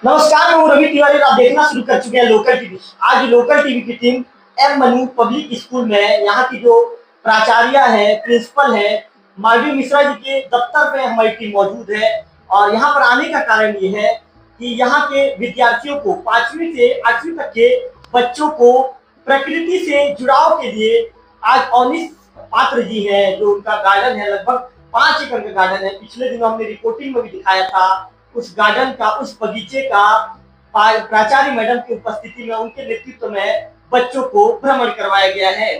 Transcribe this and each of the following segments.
नमस्कार, मैं हूं रवि तिवारी और आप देखना शुरू कर चुके हैं लोकल टीवी। आज लोकल टीवी की team M Manu public school में है। यहाँ की जो प्राचार्य है, प्रिंसिपल है, मालवीय मिश्रा जी के दफ्तर में हमारी टीम मौजूद है। और यहाँ पर आने का कारण ये है कि यहाँ के विद्यार्थियों को 5वीं से 8वीं तक के बच्चों को प्रकृति से जुड़ाव के लिए आज अवनीश पात्र जी है, जो उनका गार्डन है, लगभग 5 एकड़ का गार्डन है। पिछले दिनों हमने रिपोर्टिंग में भी दिखाया था उस गार्डन का, उस बगीचे का प्राचार्य मैडम की उपस्थिति में, उनके नेतृत्व में बच्चों को भ्रमण करवाया गया है।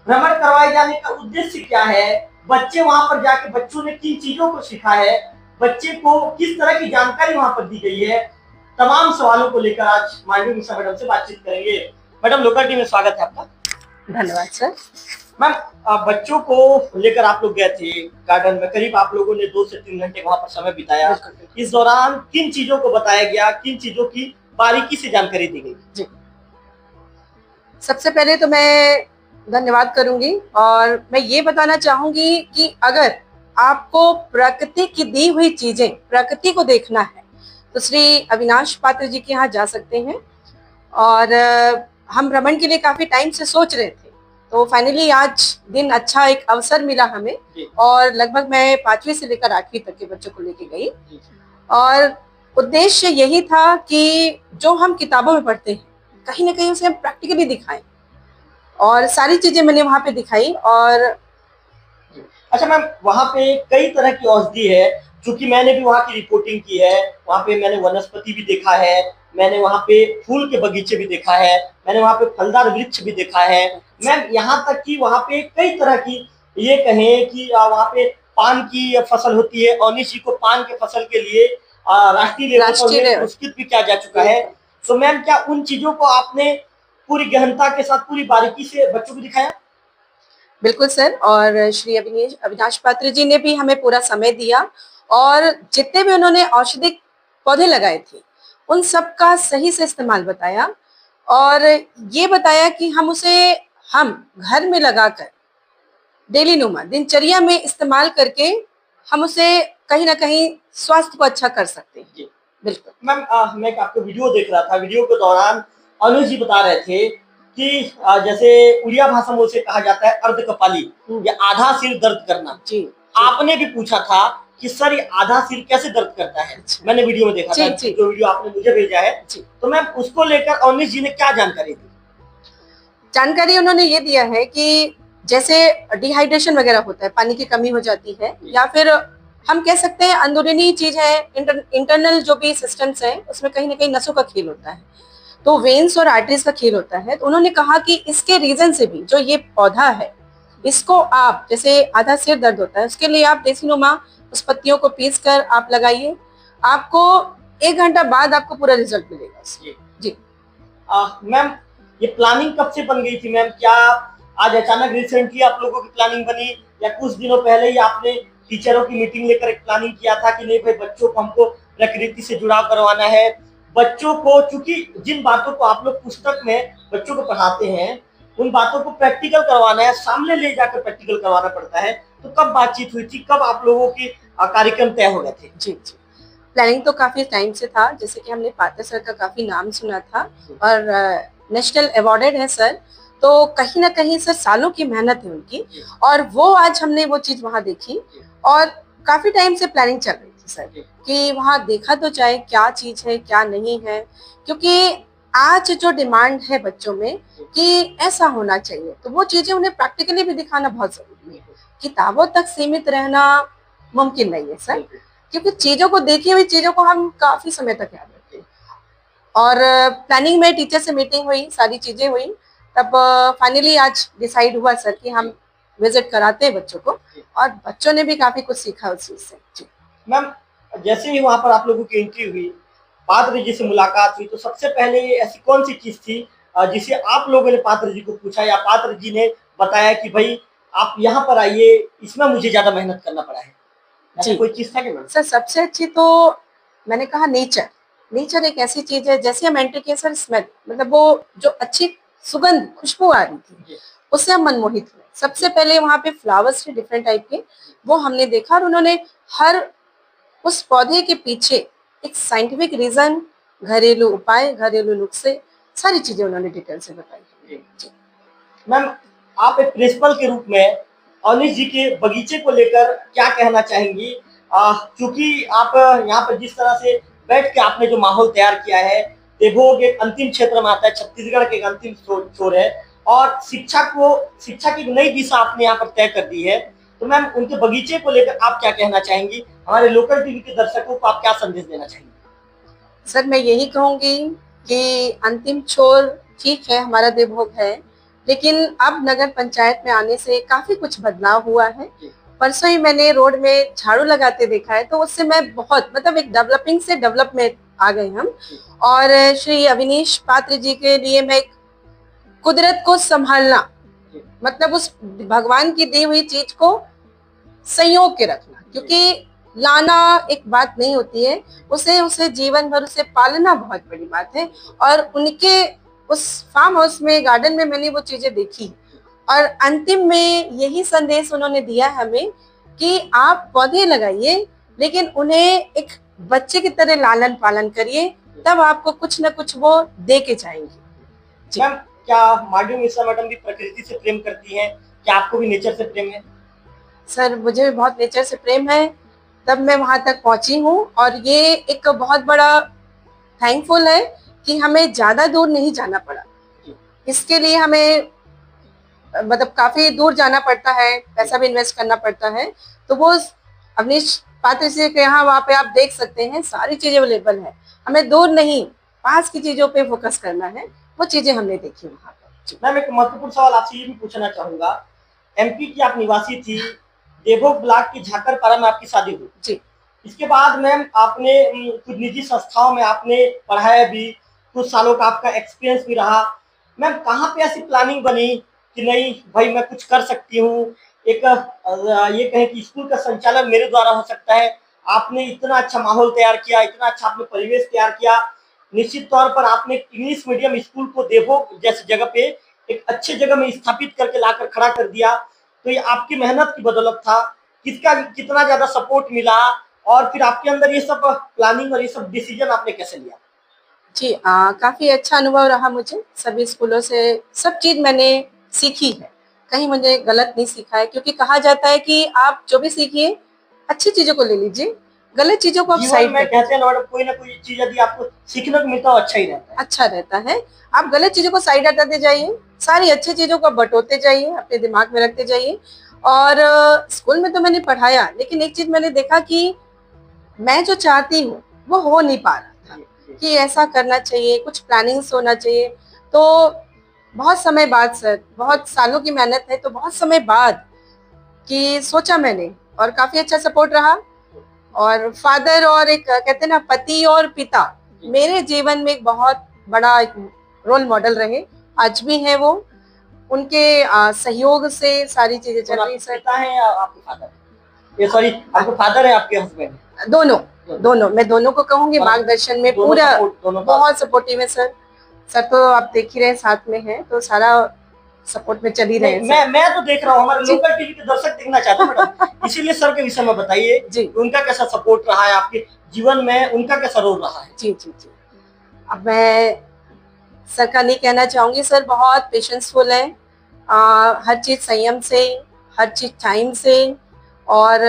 भ्रमण करवाए जाने का उद्देश्य क्या है, बच्चे वहां पर जाके बच्चों ने किन चीजों को सीखा है, बच्चे को किस तरह की जानकारी वहां पर दी गई है, तमाम सवालों को लेकर आज मालवीय मिश्रा मैडम से बातचीत करेंगे। मैडम, लोकल टीवी में स्वागत है आपका। धन्यवाद सर। मैम, बच्चों को लेकर आप लोग गए थे गार्डन में, करीब आप लोगों ने 2 से 3 घंटे वहां पर समय बिताया। इस दौरान किन चीजों को बताया गया, किन चीजों की बारीकी से जानकारी दी गई? जी, सबसे पहले तो मैं धन्यवाद करूंगी और मैं ये बताना चाहूंगी कि अगर आपको प्रकृति की दी हुई चीजें, प्रकृति को देखना है तो श्री अविनाश पात्र जी के यहाँ जा सकते हैं। और हम भ्रमण के लिए काफी टाइम से सोच रहे थे, तो फाइनली आज दिन अच्छा एक अवसर मिला हमें। और लगभग मैं 5वीं से लेकर 8वीं तक के बच्चों को लेके गई और उद्देश्य यही था कि जो हम किताबों में पढ़ते हैं कहीं ना कहीं उसे हम प्रैक्टिकली दिखाएं, और सारी चीजें मैंने वहां पे दिखाई। और अच्छा मैम, वहाँ पे कई तरह की औषधि है, क्योंकि मैंने भी वहाँ की रिपोर्टिंग की है। वहाँ पे मैंने वनस्पति भी देखा है, मैंने वहाँ पे फूल के बगीचे भी देखा है, मैंने वहाँ पे फलदार वृक्ष भी देखा है। मैम, यहाँ तक कि वहाँ पे कई तरह की, ये कहें कि वहाँ पे पान की फसल होती है। अवनीश जी को पान के फसल के लिए राष्ट्रीय लेवल पर पुरस्कृत भी किया जा चुका है। तो मैम, क्या उन चीजों को आपने पूरी गहनता के साथ, पूरी बारीकी से बच्चों को दिखाया? बिल्कुल सर, और श्री अविनाश पात्र जी ने भी हमें पूरा समय दिया और जितने भी उन्होंने औषधिक पौधे लगाए थे उन सब का सही से इस्तेमाल बताया, और ये बताया कि हम उसे घर में लगाकर डेली नुमा दिनचर्या में इस्तेमाल करके हम उसे कहीं ना कहीं स्वास्थ्य को अच्छा कर सकते हैं। बिल्कुल मैम, मैं आपको वीडियो देख रहा था। वीडियो के दौरान अनुज जी बता रहे थे कि जैसे उड़िया भाषा में उसे कहा जाता है अर्ध कपाली, या आधा सिर दर्द करना। जी, आपने भी पूछा था कि सर ये आधा सिर कैसे दर्द करता है? मैंने वीडियो में देखा था, जो वीडियो आपने मुझे भेजा है। तो मैम, उसको लेकर अनुज जी ने क्या जानकारी दी? जानकारी उन्होंने ये दिया है कि जैसे डिहाइड्रेशन वगैरह होता है, पानी की कमी हो जाती है, या फिर हम कह सकते हैं अंदरूनी चीज है, इंटरनल जो भी सिस्टम्स है उसमें कहीं ना कहीं नसों का खेल होता है, तो वेन्स और आर्टरीज का खेल होता है। तो उन्होंने कहा कि इसके रीजन से भी जो ये पौधा है, इसको आप जैसे आधा सिर दर्द होता है उसके लिए आप देसी नुमा उस पत्तियों को पीस कर आप लगाइए, आपको 1 घंटा बाद आपको पूरा रिजल्ट मिलेगा। जी मैम, ये प्लानिंग कब से बन गई थी मैम? क्या आज अचानक रिसेंटली आप लोगों की प्लानिंग बनी, या कुछ दिनों पहले ही आपने टीचरों की मीटिंग लेकर एक प्लानिंग किया था कि नहीं भाई, बच्चों को हमको प्रकृति से जुड़ाव करवाना है? बच्चों को, चूंकि जिन बातों को आप लोग पुस्तक में बच्चों को पढ़ाते हैं उन बातों को प्रैक्टिकल करवाना है, सामने ले जाकर प्रैक्टिकल करवाना पड़ता है। तो कब बातचीत हुई थी, कब आप लोगों की कार्यक्रम तय हो गए थे? जी, प्लानिंग तो काफी टाइम से था। जैसे कि हमने पात्र सर का काफी नाम सुना था और नेशनल अवार्डेड है सर, तो कहीं ना कहीं सर सालों की मेहनत है उनकी, और वो आज हमने वो चीज वहां देखी और काफी टाइम से प्लानिंग चल रही थी सर कि वहां देखा तो जाए क्या चीज है क्या नहीं है, क्योंकि आज जो डिमांड है बच्चों में कि ऐसा होना चाहिए, तो वो चीजें उन्हें प्रैक्टिकली भी दिखाना बहुत जरूरी है। किताबों तक सीमित रहना मुमकिन नहीं है सर, क्योंकि चीजों को, देखी हुई चीजों को हम काफी समय तक याद रखते हैं। और प्लानिंग में टीचर से मीटिंग हुई, सारी चीजें हुई, तब फाइनली आज डिसाइड हुआ सर कि हम विजिट कराते हैं बच्चों को, और बच्चों ने भी काफी कुछ सीखा उस चीज से। जी मैम, जैसे ही वहां पर आप लोगों की एंट्री हुई, पात्र जी से मुलाकात हुई, तो सबसे पहले ऐसी कौन सी चीज थी जिसे आप लोगों ने पात्र जी को पूछा, या पात्र जी ने बताया कि भाई आप यहाँ पर आइए, इसमें मुझे ज्यादा मेहनत करना पड़ा है? ऐसा कोई चीज था क्या सर? सबसे अच्छी तो मैंने कहा नेचर एक ऐसी चीज है, जैसे हम एंट्री किए सर, स्मेल, मतलब वो जो अच्छी सुगंध खुशबू आ रही थी उससे हम मनमोहित हुए। सबसे पहले वहां पे फ्लावर्स थे डिफरेंट टाइप के, वो हमने देखा, और उन्होंने हर उस पौधे के पीछे एक साइंटिफिक रीजन घरेलू उपाय, घरेलू नुस्खे, सारी चीजें उन्होंने डिटेल से बताई। जी। मैम, आप एक प्रिंसिपल के रूप में अवनीश जी के बगीचे को लेकर क्या कहना चाहेंगी? क्योंकि आप यहाँ पर जिस तरह से बैठ के आपने जो माहौल तैयार किया है, देवभोग एक अंतिम क्षेत्र में आता है, छत्तीसगढ़ के एक अंतिम छोर है, और शिक्षा की नई दिशा आपने यहाँ पर तय कर दी है। तो मैम, उनके बगीचे को लेकर आप क्या कहना चाहेंगी? हमारे लोकल टीवी के दर्शकों को आप क्या संदेश देना चाहेंगी? सर, मैं यही कहूंगी कि अंतिम छोर ठीक है, हमारा देवभोग है, लेकिन अब नगर पंचायत में आने से काफी कुछ बदलाव हुआ है। परसों ही मैंने रोड में झाड़ू लगाते देखा है, तो उससे मैं बहुत मतलब एक डेवलपिंग से डेवलप में आ गए हम। और श्री अविनीश पात्र जी के लिए मैं कुदरत को संभालना, मतलब उस भगवान की दी हुई चीज को संयोग के रखना, क्योंकि लाना एक बात नहीं होती है, उसे जीवन भर उसे पालना बहुत बड़ी बात है। और उनके उस फार्म हाउस में, गार्डन में मैंने वो चीजें देखी, और अंतिम में यही संदेश उन्होंने दिया हमें कि आप पौधे लगाइए, लेकिन उन्हें एक बच्चे की तरह लालन पालन करिए, तब आपको कुछ न कुछ वो दे के जाएंगे। मैम, क्या मार्डन मिश्रा मैडम भी प्रकृति से प्रेम करती हैं? क्या आपको भी नेचर से प्रेम है? सर, मुझे भी बहुत नेचर से प्रेम है, तब मैं वहां तक पहुंची हूँ। और ये एक बहुत बड़ा थैंकफुल है कि हमें ज्यादा दूर नहीं जाना पड़ा। इसके लिए हमें मतलब काफी दूर जाना पड़ता है, पैसा भी इन्वेस्ट करना पड़ता है। तो वो अवनीश पात्र जी के यहाँ, वहाँ पे आप देख सकते हैं सारी चीजें अवेलेबल है। हमें दूर नहीं, पास की चीजों पे फोकस करना है, वो चीजें हमने देखी वहाँ पर। मैम, एक महत्वपूर्ण सवाल आपसे ये भी पूछना चाहूंगा। एमपी की आप निवासी थी, देवभोग ब्लॉक की झाकरपारा में आपकी शादी हुई जी। इसके बाद मैम आपने कुछ निजी संस्थाओं में आपने पढ़ाया भी, कुछ सालों का आपका एक्सपीरियंस भी रहा। मैम, कहाँ पे ऐसी प्लानिंग बनी कि नहीं भाई मैं कुछ कर सकती हूँ, एक ये कहें कि स्कूल का संचालन मेरे द्वारा हो सकता है? आपने इतना अच्छा माहौल तैयार किया, इतना अच्छा आपने परिवेश तैयार किया, निश्चित तौर पर आपने इंग्लिश मीडियम स्कूल को देवभोग जैसी जगह पे एक अच्छे जगह में स्थापित करके लाकर खड़ा कर दिया। तो ये आपकी मेहनत की बदौलत था। किसका कितना ज्यादा सपोर्ट मिला, और फिर आपके अंदर ये सब प्लानिंग और ये सब डिसीजन आपने कैसे लिया? जी, काफी अच्छा अनुभव रहा मुझे। सभी स्कूलों से सब चीज मैंने सीखी है, कहीं मुझे गलत नहीं सीखा है, क्योंकि कहा जाता है कि आप जो भी सीखिए अच्छी चीजों को ले लीजिए, गलत चीजों को आप जीवन साइड में कर कहते हैं ना मैडम, कोई ना कोई चीज यदि आपको सीखने को मिलता है अच्छा ही रहता है। अच्छा रहता है। आप गलत चीजों को साइड हटाते जाइए, सारी अच्छी चीजों को बटोरते जाइए, अपने दिमाग में रखते जाइए। और स्कूल में तो मैंने पढ़ाया, लेकिन एक चीज मैंने देखा कि मैं जो चाहती हूँ वो हो नहीं पा रहा था, कि ऐसा करना चाहिए, कुछ प्लानिंग्स होना चाहिए। तो बहुत समय बाद सर, बहुत सालों की मेहनत है, तो बहुत समय बाद कि सोचा मैंने, और काफी अच्छा सपोर्ट रहा। और फादर और एक कहते हैं ना, पति और पिता मेरे जीवन में एक बहुत बड़ा एक रोल मॉडल रहे, आज भी है वो। उनके सहयोग से सारी चीजें चल रही। सर, पिता है या आपके फादर? ये सॉरी, आपके फादर है, आपके हस्बैंड? दोनों मैं दोनों को कहूंगी, मार्गदर्शन में पूरा बहुत सपोर्टिव है सर। सर तो आप देख ही रहे साथ में है, तो सारा सपोर्ट में चल ही रहे हैं। मैं तो देख रहा हूँ, हमारे लोकल टीवी के दर्शक देखना चाहते हैं मैडम, इसीलिए सर के विषय में बताइए जी, उनका कैसा सपोर्ट रहा है आपके जीवन में, उनका कैसा रोल रहा है? जी जी जी, अब मैं सर का नहीं कहना चाहूंगी, सर बहुत पेशेंसफुल है, हर चीज संयम से, हर चीज टाइम से, और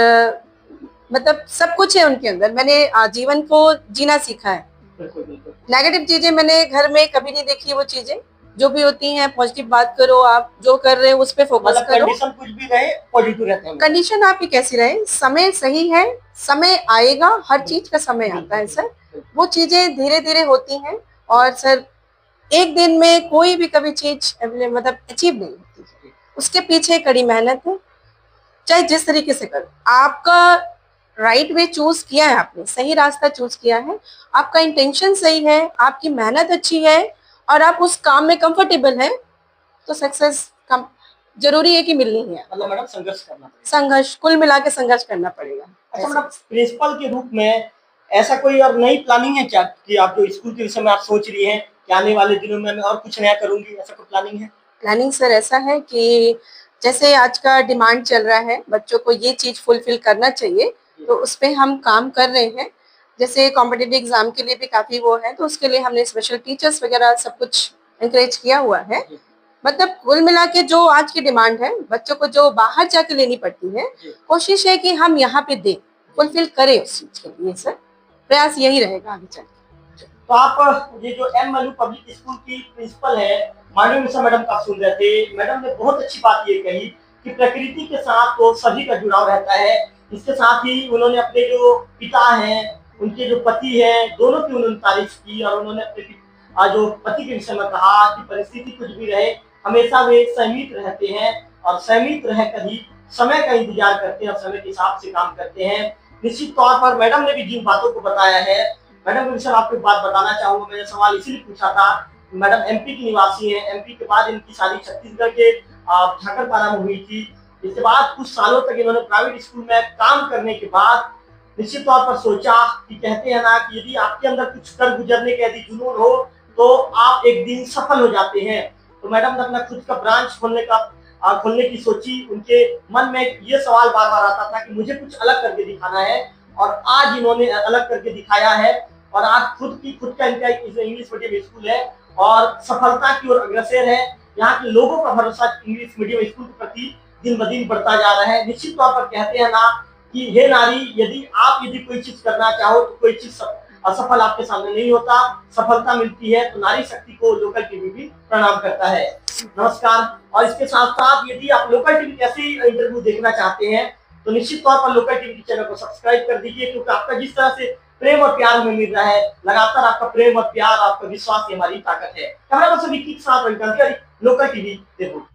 मतलब सब कुछ है उनके अंदर। मैंने जीवन को जीना सीखा है। नेगेटिव चीजें मैंने घर में कभी नहीं देखी। वो चीजें जो भी होती हैं, पॉजिटिव बात करो, आप जो कर रहे हो उस पर फोकस करो। कंडीशन कुछ भी रहे, पॉजिटिव रहते हैं। कंडीशन आपकी कैसी रहे, समय सही है, समय आएगा, हर चीज का समय आता है सर। वो चीजें धीरे धीरे होती हैं, और सर एक दिन में कोई भी कभी चीज मतलब अचीव नहीं होती, उसके पीछे कड़ी मेहनत है। चाहे जिस तरीके से करो, आपका राइट वे चूज किया है, आपने सही रास्ता चूज किया है, आपका इंटेंशन सही है, आपकी मेहनत अच्छी है, और आप उस काम में कंफर्टेबल है, तो सक्सेस जरूरी है कि मिलनी है। मतलब मैडम संघर्ष करना पड़ेगा, संघर्ष, कुल मिला के संघर्ष करना पड़ेगा। अच्छा मैडम, प्रिंसिपल के रूप में ऐसा कोई और नई प्लानिंग है क्या कि आप जो स्कूल के विषय में आप सोच रही हैं कि आने वाले दिनों में मैं और कुछ नया करूंगी, ऐसा कोई प्लानिंग है? प्लानिंग सर ऐसा है कि जैसे आज का डिमांड चल रहा है, बच्चों को ये चीज फुलफिल करना चाहिए, तो उस पर हम काम कर रहे हैं। जैसे कॉम्पिटिटिव एग्जाम के लिए भी काफी वो है, तो उसके लिए हमने स्पेशल टीचर्स वगैरह सब कुछ एनकरेज किया हुआ है। मतलब कुल मिला के जो आज की डिमांड है बच्चों को जो बाहर जाके लेनी पड़ती है, कोशिश है कि हम यहाँ पे दें, फुलफिल करें उस चीज के लिए। सर प्रयास यही रहेगा आगे चल के। तो आप ये जो एम मनु पब्लिक स्कूल की प्रिंसिपल है मांडवी मिश्रा मैडम का सुन रहे थे। मैडम ने बहुत अच्छी बात ये कही कि प्रकृति के साथ तो सभी का जुड़ाव रहता है। इसके साथ ही उन्होंने अपने जो पिता हैं, उनके जो पति हैं, दोनों की उन्होंने तारीफ की और उन्होंने अपने जो पति के विषय में कहा कि परिस्थिति कुछ भी रहे हमेशा वे संयमित रहते हैं और संयमित रहकर ही समय का इंतजार करते हैं और समय के हिसाब से काम करते हैं। निश्चित तौर पर मैडम ने भी जिन बातों को बताया है, मैडम के विषय में आपको एक बात बताना चाहूंगा। मैंने सवाल इसीलिए पूछा था, मैडम एमपी की निवासी हैं। एमपी के बाद इनकी शादी छत्तीसगढ़ के झाकरपारा में हुई थी। इसके बाद कुछ सालों तक इन्होंने प्राइवेट स्कूल में काम करने के बाद निश्चित तौर पर सोचा कि कहते हैं ना कि यदि आपके अंदर कुछ कर गुजरने के यदि जुनून हो तो आप एक दिन सफल हो जाते हैं। तो मैडम ने अपना खुद का ब्रांच खोलने की सोची। उनके मन में ये सवाल बार बार आता था कि मुझे कुछ अलग करके दिखाना है और आज इन्होंने अलग करके दिखाया है। और आज खुद का इनका इंग्लिश मीडियम स्कूल है और सफलता की ओर अग्रसर है। यहाँ के लोगों का भरोसा इंग्लिश मीडियम स्कूल के प्रति दिन ब दिन बढ़ता जा रहा है। निश्चित तौर पर कहते हैं ना कि हे नारी, यदि कोई चीज करना चाहो तो कोई चीज असफल आपके सामने नहीं होता, सफलता मिलती है। तो नारी शक्ति को लोकल टीवी भी प्रणाम करता है। नमस्कार। और इसके साथ साथ यदि आप लोकल टीवी कैसे इंटरव्यू देखना चाहते हैं तो निश्चित तौर पर लोकल टीवी चैनल को सब्सक्राइब कर दीजिए, क्योंकि आपका जिस तरह से प्रेम और प्यार हमें मिल रहा है, लगातार आपका प्रेम और प्यार, आपका विश्वास ही हमारी ताकत है। कैमरा पर्सन विक्की के साथ लोकल टीवी देखो।